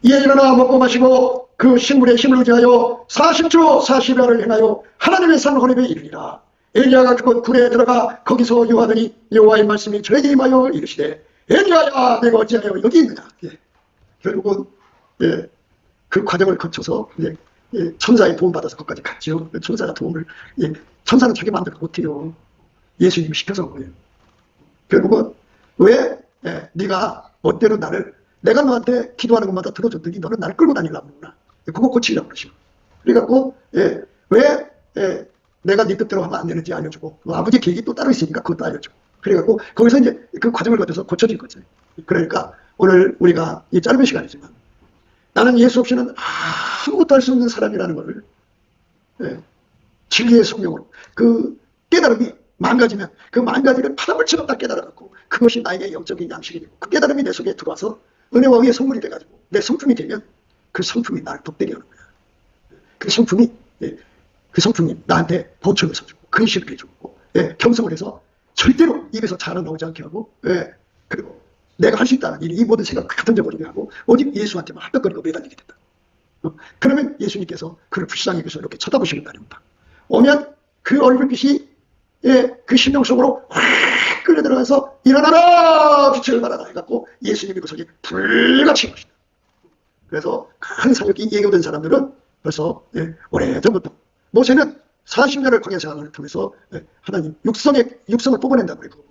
이에 일어나 먹고 마시고 그 식물의 힘을 의지하여 40주 40야를 행하여 하나님의 산 호렙에 이르리라. 엘리야가 그 굴에 들어가 거기서 요하더니 여호와의 말씀이 저에게 임하여 이르시되, 엘리야야, 내가 어찌하여 여기 있느냐. 결국은 그 과정을 거쳐서 천사의 도움 받아서 거기까지 갔죠. 천사가 도움을, 천사는 자기 마음대로 못해요. 예수님이 시켜서 온 거예요. 결국은 왜 네가 멋대로 내가 너한테 기도하는 것마다 들어줬더니 너는 나를 끌고 다니려고 그러구나. 그거 고치려고 그러시고. 그래갖고 왜 내가 네 뜻대로 하면 안 되는지 알려주고, 아버지 계획이 또 따로 있으니까 그것도 알려주고. 그래갖고 거기서 이제 그 과정을 거쳐서 고쳐진 거죠. 그러니까 오늘 우리가 이 짧은 시간이지만 나는 예수 없이는 아무것도 할 수 없는 사람이라는 것을 진리의 성령으로 그 깨달음이 망가지면 그 망가지를 바닷물처럼 다 깨달아갖고 그것이 나에게 영적인 양식이 되고, 그 깨달음이 내 속에 들어와서 은혜와 의의 선물이 돼가지고 내 성품이 되면 그 성품이 나를 돕되게 하는 거야. 그 성품이 나한테 보초를 서주고 근실을 해주고 경성을 해서 절대로 입에서 자랑 나오지 않게 하고, 그리고 내가 할 수 있다는 이 모든 생각 다 던져버리게 하고 오직 예수한테만 합덕거리고 매달리게 된다. 그러면 예수님께서 그를 불쌍히 여기서 이렇게 쳐다보시는 날입니다. 오면 그 얼굴빛이 그 심령 속으로 확 끌려 들어가서 일어나라 빛을 발하라 해갖고 예수님이 그 속에 불같이 임하시다. 그래서 큰 사역이 예고된 사람들은 벌써 오래전부터, 모세는 40년을 광야 생활을 통해서 하나님 육성을 뽑아낸다고 그래요.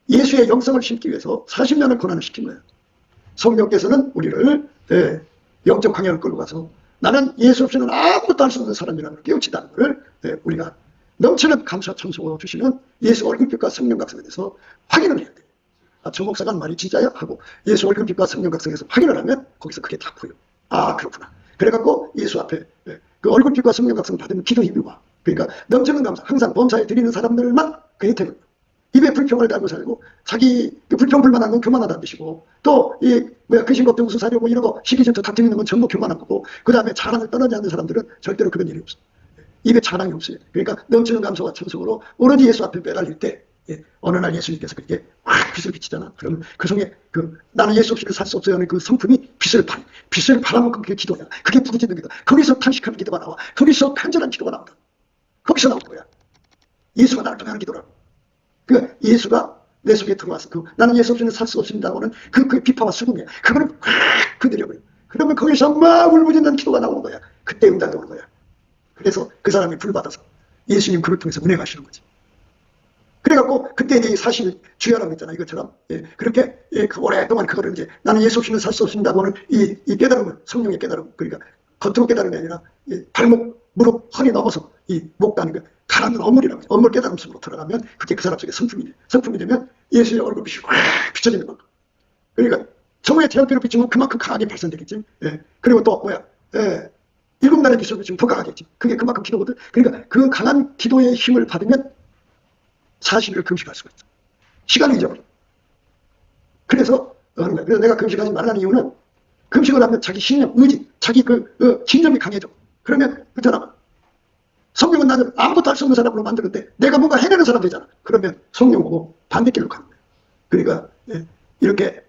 예수의 영성을 심기 위해서 40년을 고난을 시킨 거예요. 성령께서는 우리를 영적 광야를 끌고 가서 나는 예수 없이는 아무것도 할 수 없는 사람이라는 걸 깨우친다는 것을 우리가 넘치는 감사 참소로 주시는 예수 얼굴빛과 성령 각성에 대해서 확인을 해야 돼요. 저 목사가 한 말이 진짜야? 하고 예수 얼굴빛과 성령 각성에서 확인을 하면 거기서 그게 다 보여. 그렇구나. 그래갖고 예수 앞에 그 얼굴빛과 성령 각성 받으면 기도 힘이 와. 그러니까 넘치는 감사, 항상 범사에 드리는 사람들만 그 혜택을, 입에 불평을 달고 살고 자기 그 불평불만한 건 교만하다는 뜻이고, 또 근심걱정 우수사려고 이런 거 시기전투 다툼 있는 건 전부 교만한 거고, 그 다음에 자랑을 떠나지 않는 사람들은 절대로 그런 일이 없어. 입에 자랑이 없어요. 그러니까 넘치는 감사와 찬송으로 오로지 예수 앞에 매달릴 때 어느 날 예수님께서 그렇게 확 빛을 비치잖아. 그러면 그 속에 나는 예수 없이는 살 수 없어요 하는 그 성품이 빛을 발아만큼 그게 기도야. 그게 부르짖는 기도. 거기서 탄식하는 기도가 나와. 거기서 간절한 기도가 나온다. 거기서 나온 거야. 예수가 나를 통해 하는 기도라고. 그 예수가 내 속에 들어와서 나는 예수 없이는 살 수 없습니다 하는 그 비파와 수금이야. 그거를 확 건드려버려. 그러면 거기서 막 울부짖는 기도가 나오는 거야. 그때 응답이 오는 거야. 그래서 그 사람이 불받아서 예수님 그를 통해서 은혜가 하시는 거지. 그래갖고 그때 이제 사실 주야라고 했잖아. 이것처럼 그렇게 오랫동안 그거를 이제 나는 예수 없이는 살 수 없습니다고 하는 이 깨달음을, 성령의 깨달음, 그러니까 겉으로 깨달음이 아니라 발목, 무릎, 허리 넘어서 이 목다는 거 가라앉는 엄물이라고 해요. 엄물 깨달음 속으로 들어가면 그게 그 사람 속에 성품이 돼. 성품이 되면 예수의 얼굴빛이 확 비춰지는 거야. 그러니까 정오의 태양빛을 비추면 그만큼 강하게 발산되겠지. 그리고 또 일곱 날의 빛을 비추면 더 강하겠지. 그게 그만큼 기도거든. 그러니까 그 강한 기도의 힘을 받으면 40일을 금식할 수가 있어. 시간을 잊어버려. 그래서 내가 금식하지 말라는 이유는, 금식을 하면 자기 신념, 의지, 자기 신념이 강해져. 그러면 그렇잖아. 성령은 나를 아무것도 할 수 없는 사람으로 만드는데 내가 뭔가 해내는 사람 되잖아. 그러면 성령 보고 반대길로 가는 거야. 그러니까 이렇게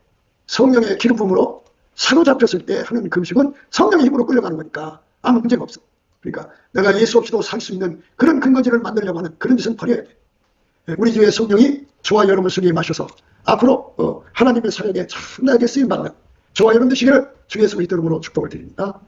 성령의 기름 부음으로 사로잡혔을 때 하는 금식은 성령의 힘으로 끌려가는 거니까 아무 문제가 없어. 그러니까 내가 예수 없이도 살 수 있는 그런 근거지를 만들려고 하는 그런 짓은 버려야 돼. 우리 주의 성령이 저와 여러분 속에 마셔서 앞으로 하나님의 사역에 참나게 쓰임받는 저와 여러분 되시기를 주 예수 그리스도 이름으로 축복을 드립니다.